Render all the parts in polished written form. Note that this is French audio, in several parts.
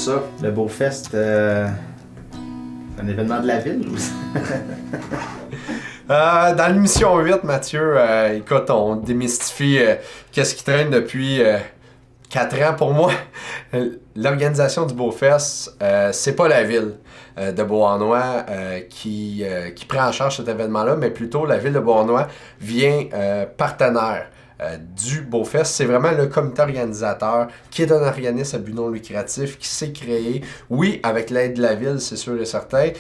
ça? Le Beaufest, c'est un événement de la ville ou Dans l'émission 8, Mathieu, écoute, on démystifie qu'est-ce qui traîne depuis 4 ans pour moi. L'organisation du Beaufest, c'est pas la ville de Beauharnois qui prend en charge cet événement-là, mais plutôt la ville de Beauharnois vient partenaire du Beaufest. C'est vraiment le comité organisateur qui est un organisme à but non lucratif qui s'est créé, oui, avec l'aide de la ville, c'est sûr et certain.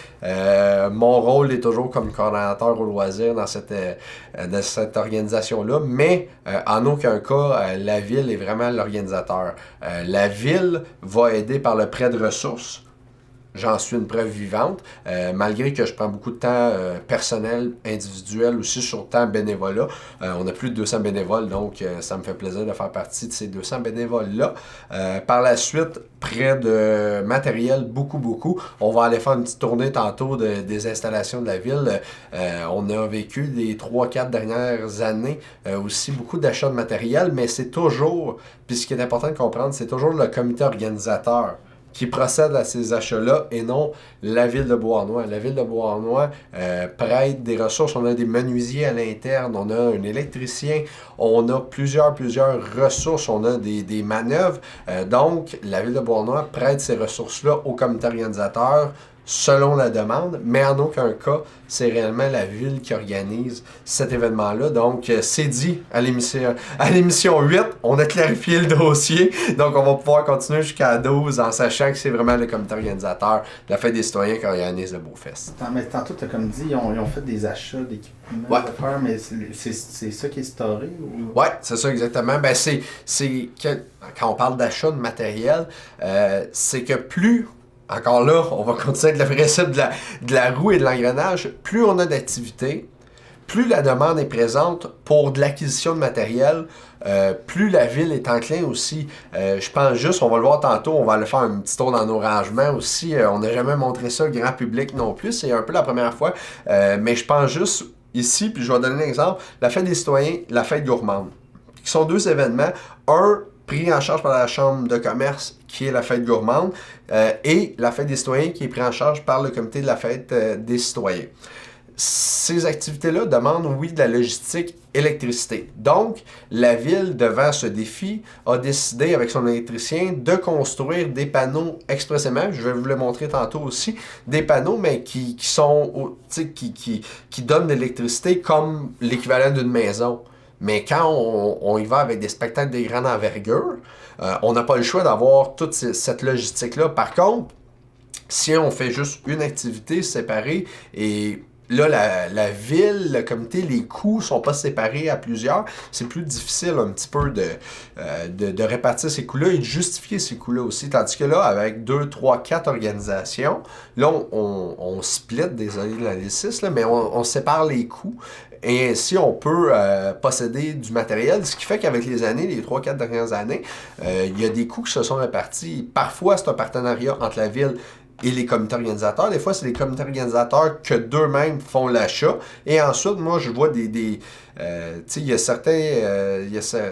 Mon rôle est toujours comme coordonnateur au loisir dans cette organisation-là, mais en aucun cas, la ville est vraiment l'organisateur. La ville va aider par le prêt de ressources. J'en suis une preuve vivante, malgré que je prends beaucoup de temps personnel, individuel aussi sur le temps bénévolat. On a plus de 200 bénévoles, donc ça me fait plaisir de faire partie de ces 200 bénévoles-là. Par la suite, près de matériel, beaucoup. On va aller faire une petite tournée tantôt des installations de la ville. On a vécu les 3-4 dernières années aussi beaucoup d'achats de matériel, mais c'est toujours, puis ce qui est important de comprendre, c'est toujours le comité organisateur qui procède à ces achats-là et non la ville de Beauharnois. La ville de Beauharnois prête des ressources. On a des menuisiers à l'interne, on a un électricien, on a plusieurs ressources, on a des manœuvres. Donc, la ville de Beauharnois prête ces ressources-là au comité organisateur selon la demande, mais en aucun cas, c'est réellement la ville qui organise cet événement-là. Donc, c'est dit à l'émission 8, on a clarifié le dossier, donc on va pouvoir continuer jusqu'à 12 en sachant que c'est vraiment le comité organisateur de la Fête des citoyens qui organise le Beaufest. Mais tantôt, tu as comme dit, ils ont fait des achats d'équipements, ouais. d'affaires, mais c'est ça qui est storé? Ou... Oui, c'est ça exactement. Ben, c'est que quand on parle d'achat de matériel, c'est que plus... Encore là, on va continuer avec le principe de la roue et de l'engrenage. Plus on a d'activités, plus la demande est présente pour de l'acquisition de matériel, plus la ville est enclin aussi. Je pense juste, on va le voir tantôt, on va aller faire un petit tour dans nos rangements aussi. On n'a jamais montré ça au grand public non plus. C'est un peu la première fois. Mais je pense juste ici, puis je vais donner un exemple, la Fête des citoyens, la Fête gourmande, qui sont 2 événements. Un, pris en charge par la Chambre de commerce, qui est la Fête gourmande, et la Fête des citoyens, qui est pris en charge par le comité de la Fête des citoyens. Ces activités-là demandent, oui, de la logistique, électricité. Donc, la ville, devant ce défi, a décidé, avec son électricien, de construire des panneaux expressément, je vais vous le montrer tantôt aussi, des panneaux, mais qui donnent de l'électricité comme l'équivalent d'une maison. Mais quand on y va avec des spectacles de grande envergure, on n'a pas le choix d'avoir toute cette logistique-là. Par contre, si on fait juste une activité séparée et là, la ville, le comité, les coûts sont pas séparés à plusieurs, c'est plus difficile un petit peu de répartir ces coûts-là et de justifier ces coûts-là aussi. Tandis que là, avec 2, 3, 4 organisations, là, on split, désolé de l'anglicisme, mais on sépare les coûts. Et ainsi, on peut posséder du matériel, ce qui fait qu'avec les années, les 3-4 dernières années, il y a des coûts qui se sont répartis. Parfois, c'est un partenariat entre la ville et les comités organisateurs. Des fois, c'est les comités organisateurs que d'eux-mêmes font l'achat. Et ensuite, moi, je vois il y a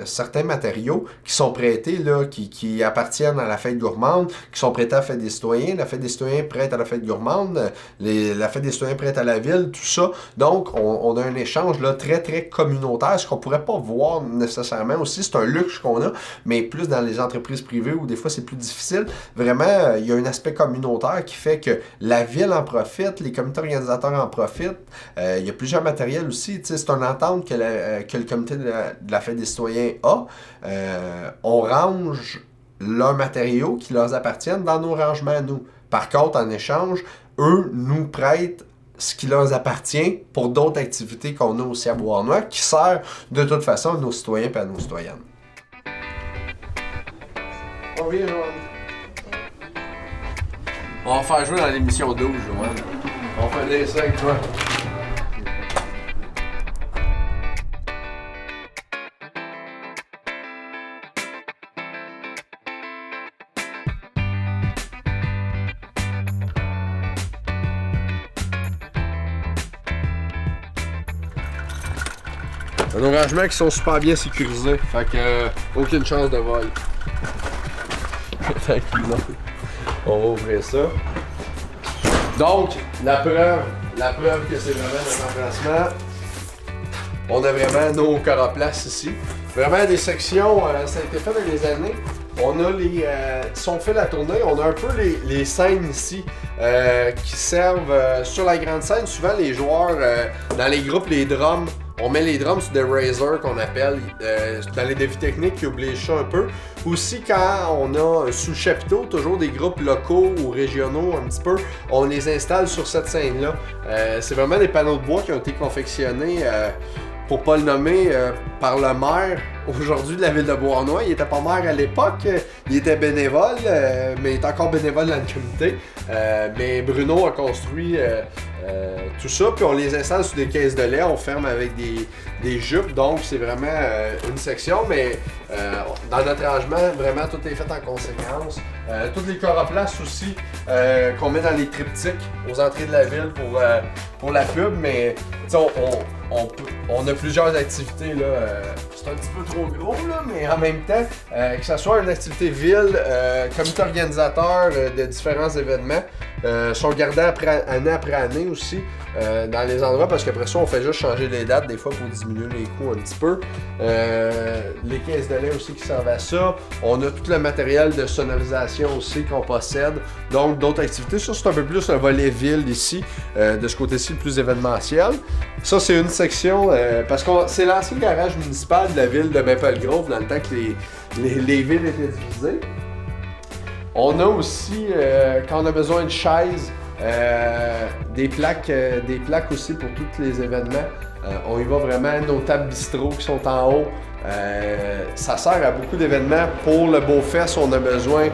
certains matériaux qui sont prêtés, là, qui appartiennent à la Fête gourmande, qui sont prêtés à la Fête des citoyens. La Fête des citoyens prête à la Fête gourmande. La Fête des citoyens prête à la ville, tout ça. Donc, on a un échange là, très, très communautaire, ce qu'on pourrait pas voir nécessairement aussi. C'est un luxe qu'on a, mais plus dans les entreprises privées où des fois, c'est plus difficile. Vraiment, il y a un aspect communautaire qui fait que la ville en profite, les comités organisateurs en profitent. Il y a plusieurs matériels aussi. C'est une entente que le comité de la Fête des citoyens a. On range leurs matériaux qui leur appartiennent dans nos rangements à nous. Par contre, en échange, eux nous prêtent ce qui leur appartient pour d'autres activités qu'on a aussi à Beauharnois, qui sert de toute façon à nos citoyens et à nos citoyennes. On vient, on va faire jouer dans l'émission 12, Joanne. On va faire ça avec toi. Un rangement qui sont super bien sécurisés, fait que aucune chance de vol. Tranquillement. On va ouvrir ça. Donc, la preuve que c'est vraiment notre emplacement. On a vraiment nos coroplaces ici. Vraiment des sections, ça a été fait dans les années. On a les. Si on fait la tournée, on a un peu les scènes ici qui servent sur la grande scène. Souvent, les joueurs, dans les groupes, les drums, on met les drums sur des razors qu'on appelle dans les défis techniques qui obligent ça un peu. Aussi, quand on a sous le chapiteau, toujours des groupes locaux ou régionaux un petit peu, on les installe sur cette scène-là. C'est vraiment des panneaux de bois qui ont été confectionnés. Pour pas le nommer, par le maire aujourd'hui de la ville de Beauharnois. Il était pas maire à l'époque, il était bénévole, mais il est encore bénévole dans le comité. Mais Bruno a construit tout ça, puis on les installe sur des caisses de lait, on ferme avec des jupes, donc c'est vraiment une section, mais dans notre rangement, vraiment tout est fait en conséquence. Toutes les coroplaces aussi qu'on met dans les triptyques aux entrées de la ville pour la pub, mais on a plusieurs activités là. C'est un petit peu trop gros là, mais en même temps, que ce soit une activité ville, comité organisateur de différents événements, sont gardés année après année aussi dans les endroits parce qu'après ça on fait juste changer les dates des fois pour diminuer les coûts un petit peu. Les caisses de lait aussi qui servent à ça. On a tout le matériel de sonorisation aussi qu'on possède. Donc d'autres activités. Ça c'est un peu plus un volet ville ici, de ce côté-ci le plus événementiel. Ça c'est une section parce que c'est l'ancien garage municipal de la ville de Maple Grove dans le temps que les villes étaient divisées. On a aussi, quand on a besoin de chaises, des plaques aussi pour tous les événements. On y va vraiment, nos tables bistrot qui sont en haut. Ça sert à beaucoup d'événements. Pour le Beaufest, on a besoin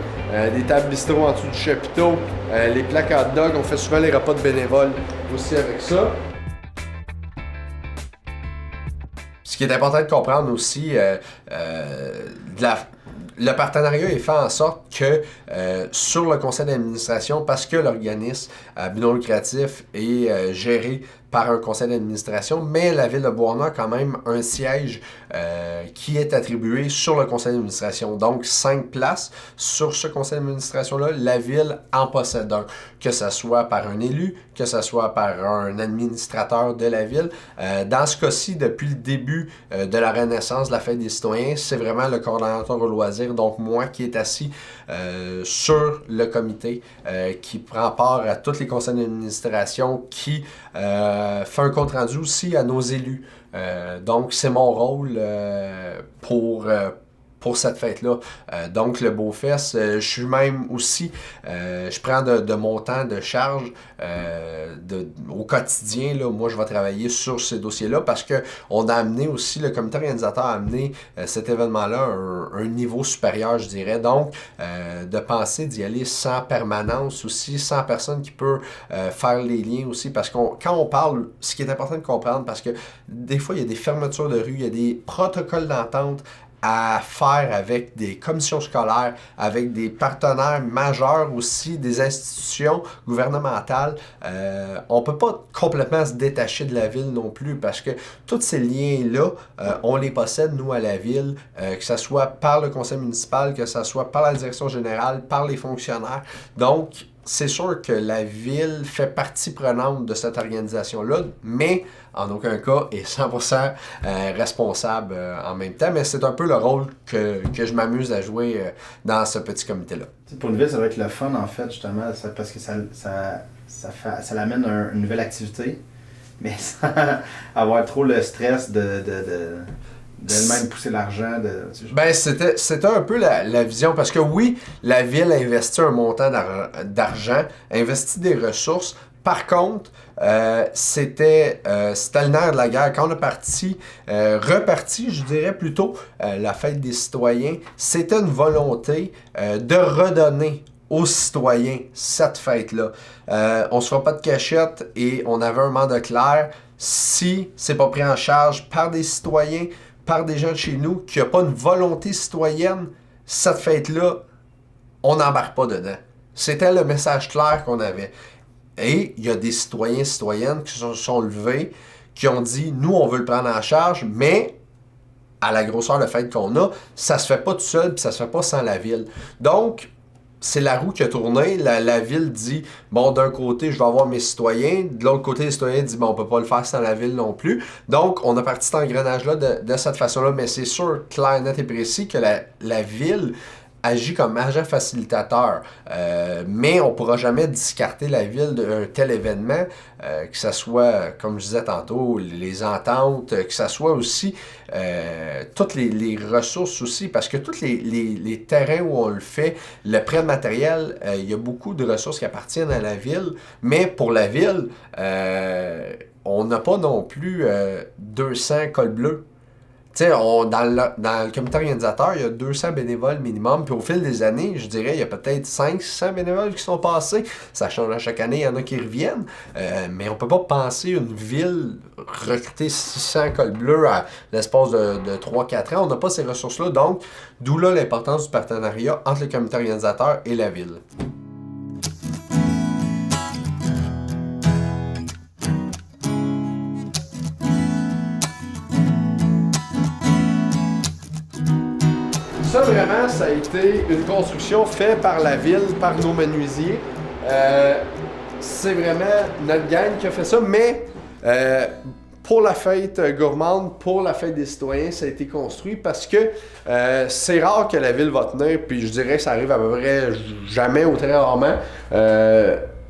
des tables bistrot en dessous du chapiteau. Les plaques hot dog, on fait souvent les repas de bénévoles aussi avec ça. Ce qui est important de comprendre aussi, le partenariat est fait en sorte que sur le conseil d'administration, parce que l'organisme à but non lucratif est géré par un conseil d'administration, mais la ville de Beauharnois a quand même un siège qui est attribué sur le conseil d'administration. Donc, 5 places sur ce conseil d'administration-là, la ville en possède un, que ce soit par un élu, que ce soit par un administrateur de la ville. Dans ce cas-ci, depuis le début de la renaissance de la Fête des citoyens, c'est vraiment le coordonnateur au loisir, donc moi qui est assis sur le comité, qui prend part à tous les conseils d'administration, qui fait un compte-rendu aussi à nos élus. Donc, c'est mon rôle pour cette fête-là. Donc, le Beaufest, je suis même aussi, je prends de mon temps de charge au quotidien. Là, moi, je vais travailler sur ces dossiers-là parce qu'on a amené aussi, le comité organisateur a amené cet événement-là à un niveau supérieur, je dirais. Donc, de penser d'y aller sans permanence aussi, sans personne qui peut faire les liens aussi. Parce que quand on parle, ce qui est important de comprendre, parce que des fois, il y a des fermetures de rue, il y a des protocoles d'entente à faire avec des commissions scolaires, avec des partenaires majeurs aussi, des institutions gouvernementales. On ne peut pas complètement se détacher de la ville non plus parce que tous ces liens-là, on les possède, nous, à la ville, que ce soit par le conseil municipal, que ce soit par la direction générale, par les fonctionnaires. Donc, c'est sûr que la ville fait partie prenante de cette organisation-là, mais en aucun cas est 100% responsable en même temps. Mais c'est un peu le rôle que je m'amuse à jouer dans ce petit comité-là. Pour une ville, ça va être le fun, en fait, justement, parce que ça l'amène à une nouvelle activité, mais sans avoir trop le stress d'elle-même pousser l'argent. Ben, c'était un peu la vision, parce que oui, la ville investit un montant d'argent, investit des ressources. Par contre, c'était le nerf de la guerre. Quand on a reparti, je dirais plutôt, la fête des citoyens, c'était une volonté de redonner aux citoyens cette fête-là. On se fera pas de cachette et on avait un mandat clair. Si c'est pas pris en charge par des citoyens, par des gens de chez nous, qu'il n'y a pas une volonté citoyenne, cette fête-là, on n'embarque pas dedans. C'était le message clair qu'on avait. Et il y a des citoyens et citoyennes qui se sont levés, qui ont dit, nous, on veut le prendre en charge, mais à la grosseur de fête qu'on a, ça se fait pas tout seul, puis ça se fait pas sans la ville. Donc, c'est la roue qui a tourné. La ville dit, bon, d'un côté, je vais avoir mes citoyens. De l'autre côté, les citoyens disent, bon, on peut pas le faire sans la ville non plus. Donc, on a parti cet engrenage-là de cette façon-là. Mais c'est sûr, clair, net et précis, que la ville agit comme agent facilitateur. Mais on ne pourra jamais discarter la ville d'un tel événement, que ce soit, comme je disais tantôt, les ententes, que ce soit aussi toutes les ressources aussi, parce que tous les terrains où on le fait, le prêt de matériel, il y a beaucoup de ressources qui appartiennent à la ville, mais pour la ville, on n'a pas non plus 200 cols bleus. Tu sais, dans le comité organisateur, il y a 200 bénévoles minimum. Puis au fil des années, je dirais, il y a peut-être 500-600 bénévoles qui sont passés. Ça change à chaque année, il y en a qui reviennent. Mais on peut pas penser une ville recruter 600 cols bleus à l'espace de 3-4 ans. On n'a pas ces ressources-là. Donc, d'où là l'importance du partenariat entre le comité organisateur et la ville. Ça, vraiment, ça a été une construction faite par la ville, par nos menuisiers. C'est vraiment notre gang qui a fait ça, mais pour la fête gourmande, pour la fête des citoyens, ça a été construit parce que c'est rare que la ville va tenir, puis je dirais que ça arrive à peu près jamais ou très rarement.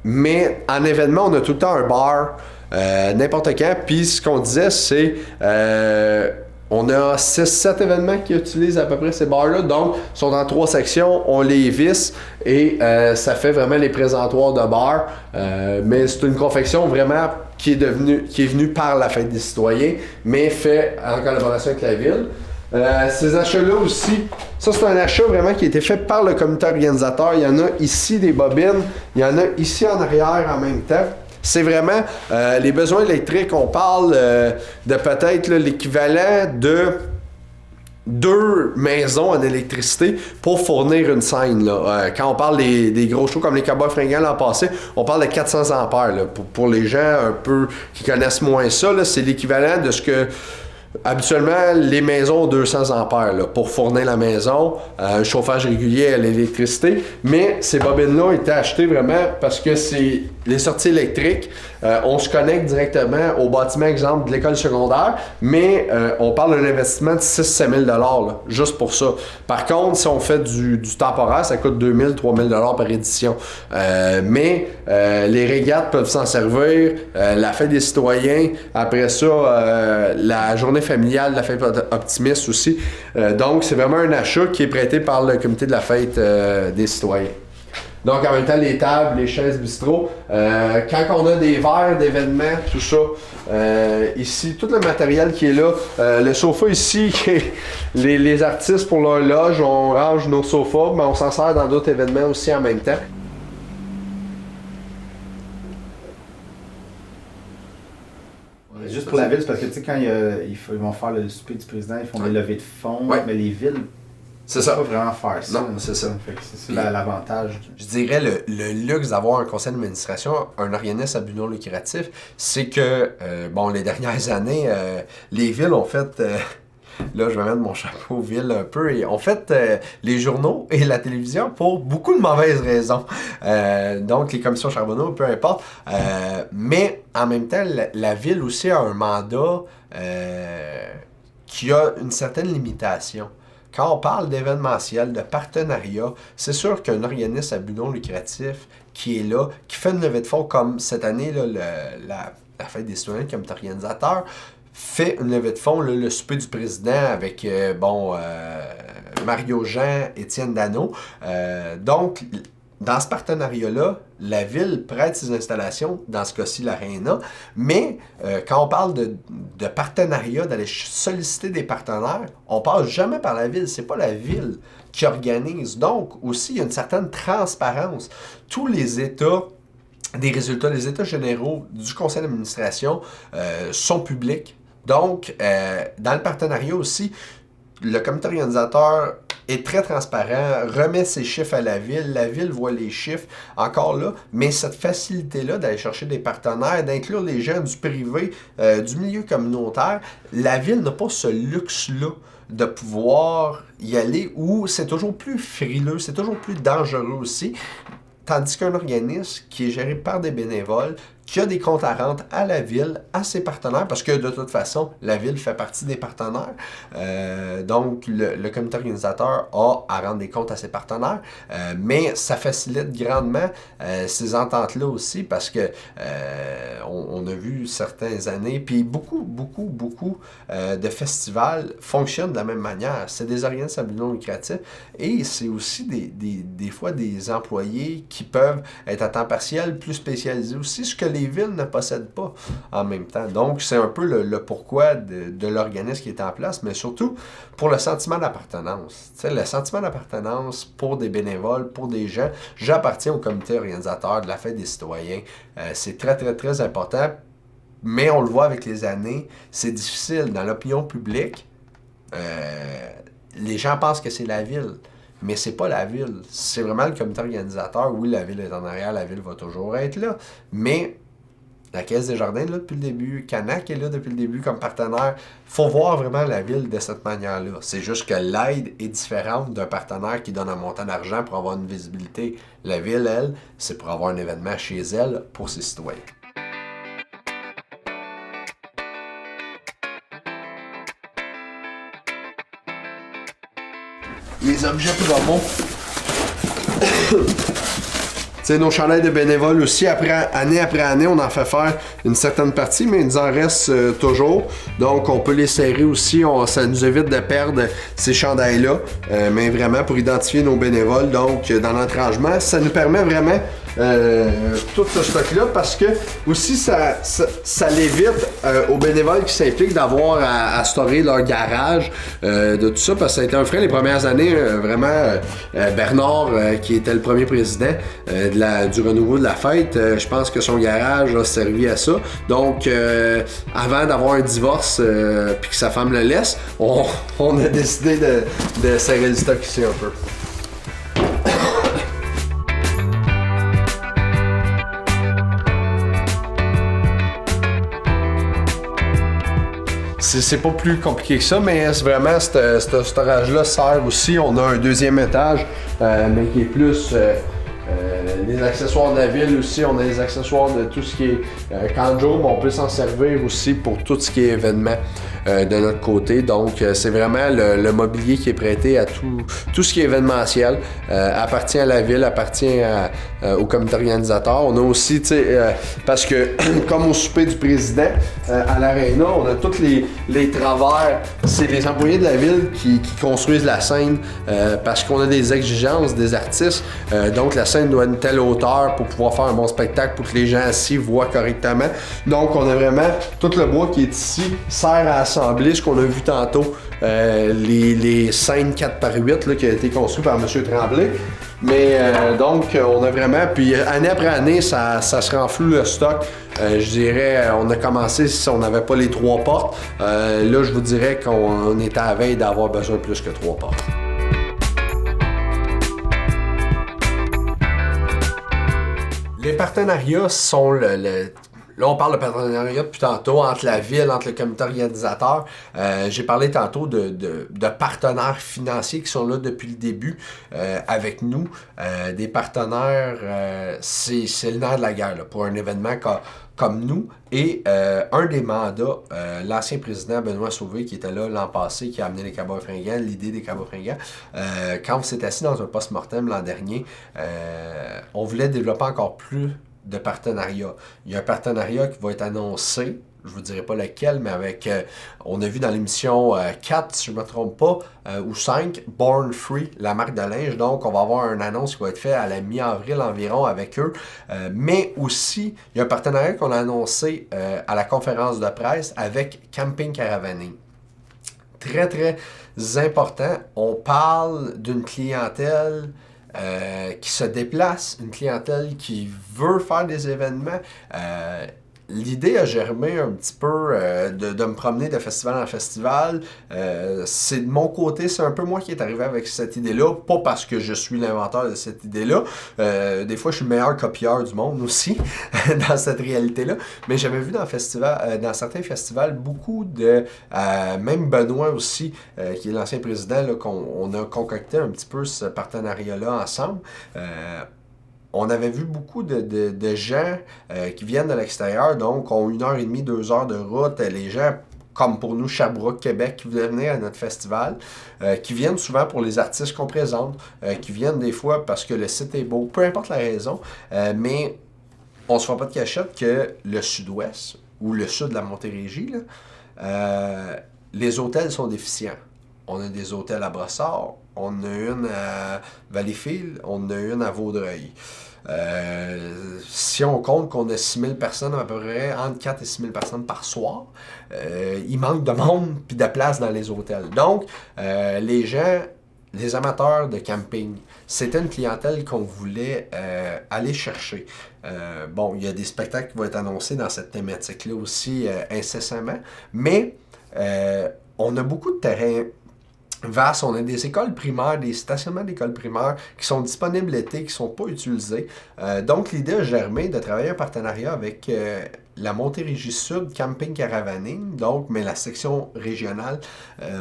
Mais en événement, on a tout le temps un bar, n'importe quand, puis ce qu'on disait, c'est... on a 6-7 événements qui utilisent à peu près ces bars-là, donc ils sont dans 3 sections, on les visse et ça fait vraiment les présentoirs de bars. Mais c'est une confection vraiment qui est venue par la Fête des citoyens, mais fait en collaboration avec la ville. Ces achats-là aussi, ça c'est un achat vraiment qui a été fait par le comité organisateur. Il y en a ici des bobines, il y en a ici en arrière en même temps. C'est vraiment les besoins électriques. On parle de peut-être l'équivalent de 2 maisons en électricité pour fournir une scène. Là. Quand on parle des gros shows comme les Cowboys Fringants l'an passé, on parle de 400 ampères. Là. Pour les gens un peu qui connaissent moins ça, là, c'est l'équivalent de ce que... Habituellement, les maisons ont 200 ampères là, pour fournir la maison, un chauffage régulier à l'électricité, mais ces bobines-là ont été achetées vraiment parce que c'est les sorties électriques. On se connecte directement au bâtiment, exemple, de l'école secondaire, mais on parle d'un investissement de 6-7 000 là, juste pour ça. Par contre, si on fait du temporaire, ça coûte 2 000-3 000 par édition. Mais les régates peuvent s'en servir, la fête des citoyens, après ça, la journée familiale, la fête optimiste aussi. Donc, c'est vraiment un achat qui est prêté par le comité de la fête des citoyens. Donc, en même temps, les tables, les chaises bistrot. Quand on a des verres d'événements, tout ça, ici, tout le matériel qui est là. Le sofa ici, les artistes pour leur loge, on range nos sofas, mais on s'en sert dans d'autres événements aussi en même temps. Juste pour la ville, c'est parce que tu sais, quand ils vont faire le souper du président, ils font des levées de fonds, mais les villes, c'est ça. Pas vraiment faire ça. Non, c'est ça. C'est l'avantage. Je dirais le luxe d'avoir un conseil d'administration, un organisme à but non lucratif, c'est que, les dernières années, les villes ont fait... Là, je vais mettre mon chapeau ville un peu. Et on fait les journaux et la télévision pour beaucoup de mauvaises raisons. Donc, les commissions Charbonneau, peu importe. Mais en même temps, la ville aussi a un mandat qui a une certaine limitation. Quand on parle d'événementiel, de partenariat, c'est sûr qu'un organisme à but non lucratif qui est là, qui fait une levée de fonds comme cette année, là, la Fête des citoyens comme organisateur, fait une levée de fonds, là, le souper du président avec, Mario Jean, Étienne Dano. Donc, dans ce partenariat-là, la ville prête ses installations, dans ce cas-ci l'Arena, mais quand on parle de partenariat, d'aller solliciter des partenaires, on passe jamais par la ville, c'est pas la ville qui organise. Donc, aussi, il y a une certaine transparence. Tous les états des résultats, les états généraux du conseil d'administration sont publics. Donc, dans le partenariat aussi, le comité organisateur est très transparent, remet ses chiffres à la ville voit les chiffres encore là, mais cette facilité-là d'aller chercher des partenaires, d'inclure les gens du privé, du milieu communautaire, la ville n'a pas ce luxe-là de pouvoir y aller où c'est toujours plus frileux, c'est toujours plus dangereux aussi. Tandis qu'un organisme qui est géré par des bénévoles, qui a des comptes à rendre à la ville, à ses partenaires, parce que de toute façon, la ville fait partie des partenaires. Donc, le comité organisateur a à rendre des comptes à ses partenaires, mais ça facilite grandement ces ententes-là aussi, parce que on a vu certaines années, puis beaucoup de festivals fonctionnent de la même manière. C'est des organismes à but non lucratif, et c'est aussi des fois des employés qui peuvent être à temps partiel, plus spécialisés aussi, ce que les villes ne possèdent pas en même temps. Donc, c'est un peu le pourquoi de l'organisme qui est en place, mais surtout pour le sentiment d'appartenance. Tu sais, le sentiment d'appartenance pour des bénévoles, pour des gens. J'appartiens au comité organisateur de la Fête des citoyens. C'est très important, mais on le voit avec les années, c'est difficile. Dans l'opinion publique, les gens pensent que c'est la ville. Mais c'est pas la ville, c'est vraiment le comité organisateur. Oui, la ville est en arrière, la ville va toujours être là, mais la Caisse des Jardins est là depuis le début, Canac est là depuis le début comme partenaire. Faut voir vraiment la ville de cette manière-là. C'est juste que l'aide est différente d'un partenaire qui donne un montant d'argent pour avoir une visibilité. La ville, elle, c'est pour avoir un événement chez elle pour ses citoyens. Les objets promos. T'sais, nos chandails de bénévoles aussi, année après année, on en fait faire une certaine partie, mais il nous en reste toujours. Donc, on peut les serrer aussi. Ça nous évite de perdre ces chandails-là, mais vraiment pour identifier nos bénévoles. Donc, dans l'entrangement, ça nous permet vraiment tout ce stock-là parce que aussi, ça l'évite aux bénévoles qui s'impliquent d'avoir à storer leur garage, de tout ça, parce que ça a été un frein les premières années. Vraiment, Bernard, qui était le premier président du renouveau de la fête, je pense que son garage a servi à ça. Donc, avant d'avoir un divorce puis que sa femme le laisse, on a décidé de serrer le stock ici un peu. C'est pas plus compliqué que ça, mais c'est vraiment, ce storage-là sert aussi. On a un deuxième étage, mais qui est plus les accessoires de la ville aussi. On a les accessoires de tout ce qui est canjo, mais on peut s'en servir aussi pour tout ce qui est événement de notre côté. Donc, c'est vraiment le mobilier qui est prêté à tout ce qui est événementiel. Appartient à la ville, appartient au comité organisateur. On a aussi, tu sais, parce que comme au souper du président à l'Arena, on a tous les travers. C'est les employés de la ville qui construisent la scène parce qu'on a des exigences des artistes. Donc, la scène doit être une telle hauteur pour pouvoir faire un bon spectacle, pour que les gens assis voient correctement. Donc, on a vraiment tout le bois qui est ici, sert à assembler ce qu'on a vu tantôt, les scènes 4x8 là, qui a été construit par M. Tremblay. Mais donc, on a vraiment, puis année après année, ça se renfloue le stock. Je dirais, on a commencé si on n'avait pas les 3 portes. Là, je vous dirais qu'on était à la veille d'avoir besoin de plus que 3 portes. Les partenariats sont Là, on parle de partenariat depuis tantôt entre la ville, entre le comité organisateur. J'ai parlé tantôt de partenaires financiers qui sont là depuis le début avec nous. Des partenaires, c'est le nerf de la guerre là, pour un événement comme nous. Et un des mandats, l'ancien président Benoît Sauvé, qui était là l'an passé, qui a amené les Cowboys fringants, l'idée des Cowboys fringants, quand on s'est assis dans un post-mortem l'an dernier, on voulait développer encore plus de partenariat. Il y a un partenariat qui va être annoncé, je vous dirai pas lequel, mais avec, on a vu dans l'émission 4, si je ne me trompe pas, ou 5, Born Free, la marque de linge. Donc, on va avoir une annonce qui va être faite à la mi-avril environ avec eux. Mais aussi, il y a un partenariat qu'on a annoncé à la conférence de presse avec Camping Caravaning. Très, très important. On parle d'une clientèle qui se déplace, une clientèle qui veut faire des événements. l'idée a germé un petit peu de me promener de festival en festival. C'est de mon côté, c'est un peu moi qui est arrivé avec cette idée-là, pas parce que je suis l'inventeur de cette idée-là. Des fois, je suis le meilleur copieur du monde aussi dans cette réalité-là. Mais j'avais vu dans certains festivals beaucoup de... même Benoît aussi, qui est l'ancien président, là, qu'on a concocté un petit peu ce partenariat-là ensemble. On avait vu beaucoup de gens qui viennent de l'extérieur, donc ont 1h30, 2 heures de route. Les gens, comme pour nous, Sherbrooke, Québec, qui voulaient venir à notre festival, qui viennent souvent pour les artistes qu'on présente, qui viennent des fois parce que le site est beau, peu importe la raison, mais on ne se fera pas de cachette que le sud-ouest ou le sud de la Montérégie, là, les hôtels sont déficients. On a des hôtels à Brossard, on a une à Valleyfield, on a une à Vaudreuil. Si on compte qu'on a 6000 personnes, à peu près entre 4 et 6000 personnes par soir, il manque de monde puis de place dans les hôtels. Donc, les gens, les amateurs de camping, c'était une clientèle qu'on voulait aller chercher. Bon, il y a des spectacles qui vont être annoncés dans cette thématique-là aussi incessamment, mais on a beaucoup de terrain vaste. On a des écoles primaires, des stationnements d'écoles primaires qui sont disponibles l'été, qui ne sont pas utilisés. Donc, l'idée a germé de travailler en partenariat avec la Montérégie Sud Camping Caravaning, donc, mais la section régionale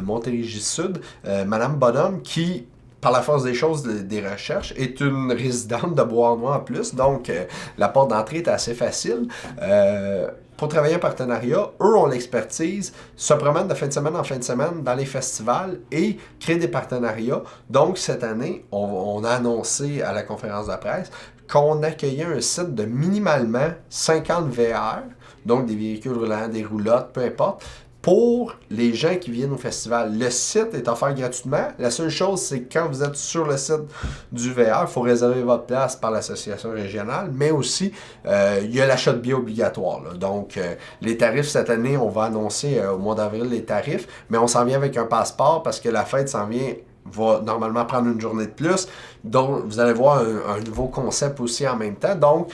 Montérégie Sud. Madame Bonhomme, qui, par la force des choses, des recherches, est une résidente de Beauharnois en plus, donc la porte d'entrée est assez facile. Pour travailler en partenariat, eux ont l'expertise, se promènent de fin de semaine en fin de semaine dans les festivals et créent des partenariats. Donc, cette année, on a annoncé à la conférence de presse qu'on accueillait un site de minimalement 50 VR, donc des véhicules roulants, des roulottes, peu importe, pour les gens qui viennent au festival. Le site est offert gratuitement. La seule chose, c'est que quand vous êtes sur le site du VR, il faut réserver votre place par l'association régionale, mais aussi, il y a l'achat de billets obligatoire, là. Donc, les tarifs cette année, on va annoncer au mois d'avril les tarifs, mais on s'en vient avec un passeport parce que la fête s'en vient va normalement prendre une journée de plus. Donc, vous allez voir un nouveau concept aussi en même temps. Donc,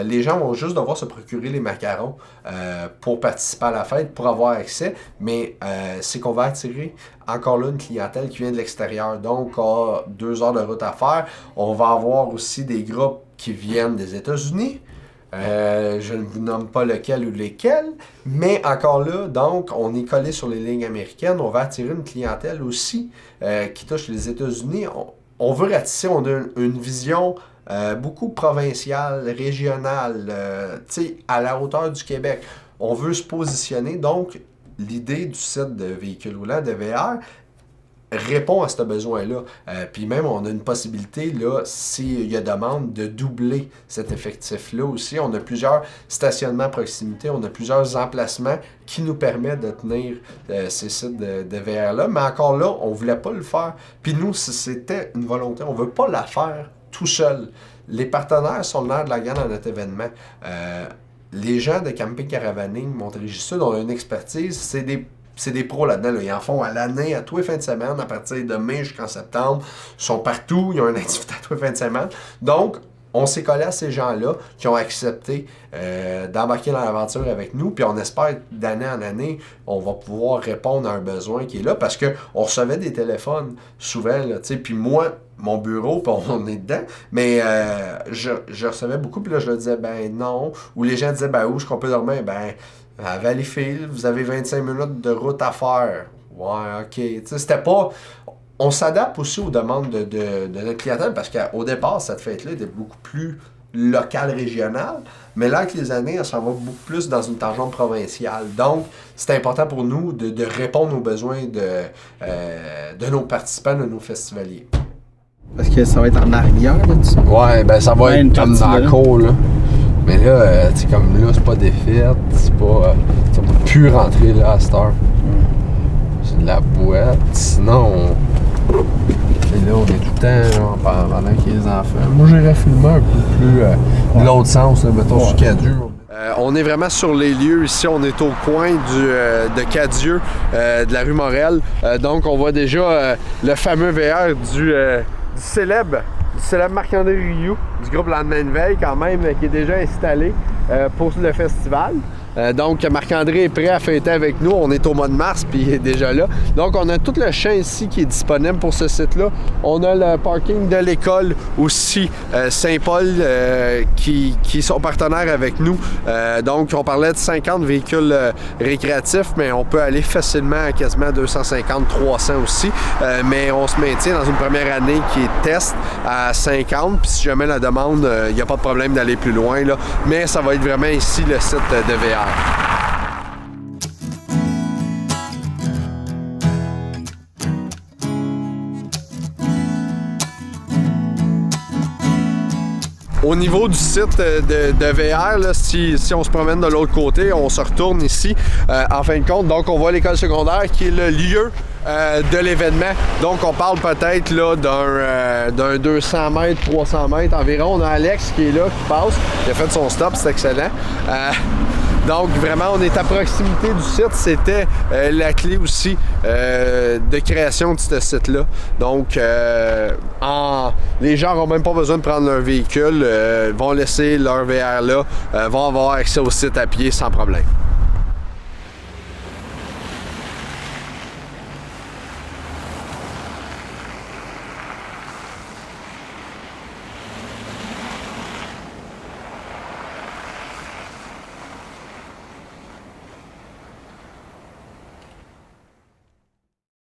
les gens vont juste devoir se procurer les macarons pour participer à la fête, pour avoir accès. Mais c'est qu'on va attirer encore là une clientèle qui vient de l'extérieur. Donc, on a 2 heures de route à faire. On va avoir aussi des groupes qui viennent des États-Unis. Je ne vous nomme pas lequel ou lesquels, mais encore là, donc, on est collé sur les lignes américaines. On va attirer une clientèle aussi qui touche les États-Unis. On veut ratisser, on a une vision beaucoup provinciale, régionale, à la hauteur du Québec. On veut se positionner. Donc, l'idée du site de véhicules roulants, de VR, répond à ce besoin-là. Puis même, on a une possibilité, là, s'il y a demande, de doubler cet effectif-là aussi. On a plusieurs stationnements à proximité, on a plusieurs emplacements qui nous permettent de tenir ces sites de VR-là. Mais encore là, on ne voulait pas le faire. Puis nous, c'était une volonté. On ne veut pas la faire tout seul. Les partenaires sont le nerf de la guerre dans notre événement. Les gens de Camping Caravaning, Montérégie Sud, ont une expertise. C'est des pros là-dedans. Là. Ils en font à l'année, à tous les fins de semaine, à partir de mai jusqu'en septembre. Ils sont partout, ils ont une activité à tous les fins de semaine. Donc, on s'est collé à ces gens-là qui ont accepté d'embarquer dans l'aventure avec nous. Puis on espère d'année en année, on va pouvoir répondre à un besoin qui est là. Parce qu'on recevait des téléphones souvent. Là, puis moi, mon bureau, puis on est dedans. Mais je recevais beaucoup, puis là, je leur disais, ben non. Ou les gens disaient, ben où est-ce qu'on peut dormir? Ben, à Valleyfield, vous avez 25 minutes de route à faire. Ouais, OK. Tu sais, c'était pas... On s'adapte aussi aux demandes de notre clientèle parce qu'au départ, cette fête-là était beaucoup plus locale, régionale. Mais là, avec les années, elle s'en va beaucoup plus dans une tangente provinciale. Donc, c'est important pour nous de répondre aux besoins de nos participants, de nos festivaliers. Parce que ça va être en arrière là-dessus. Ouais, ben ça va être comme dans la cour, là. Mais là, tu sais, comme là, c'est pas des fêtes, c'est pas... ça peut plus rentrer là à cette heure. C'est de la boîte. Sinon, et là, on est tout le temps, genre, pendant qu'il y a les enfants. Moi, j'irais filmer un peu plus de l'autre sens, là, mettons, sur Cadieux. On est vraiment sur les lieux. Ici, on est au coin de Cadieux, de la rue Morel. Donc, on voit déjà le fameux VR du célèbre Marc-André Rioux, du groupe Lendemain de veille quand même, qui est déjà installé. pour le festival. Donc, Marc-André est prêt à fêter avec nous. On est au mois de mars, puis il est déjà là. Donc, on a tout le champ ici qui est disponible pour ce site-là. On a le parking de l'école aussi, Saint-Paul, qui sont partenaires avec nous. Donc, on parlait de 50 véhicules récréatifs, mais on peut aller facilement à quasiment 250, 300 aussi. Mais on se maintient dans une première année qui est test à 50. Puis si jamais la demande, il n'y a pas de problème d'aller plus loin, là. Mais ça va être vraiment ici le site de VR. Au niveau du site de VR, là, si on se promène de l'autre côté, on se retourne ici, en fin de compte. Donc, on voit l'école secondaire qui est le lieu de l'événement. Donc, on parle peut-être là d'un 200 mètres, 300 mètres environ. On a Alex qui est là, qui passe. Il a fait son stop, c'est excellent. Donc, vraiment, on est à proximité du site. C'était la clé aussi de création de ce site-là. Donc, les gens n'auront même pas besoin de prendre leur véhicule, vont laisser leur VR là, vont avoir accès au site à pied sans problème.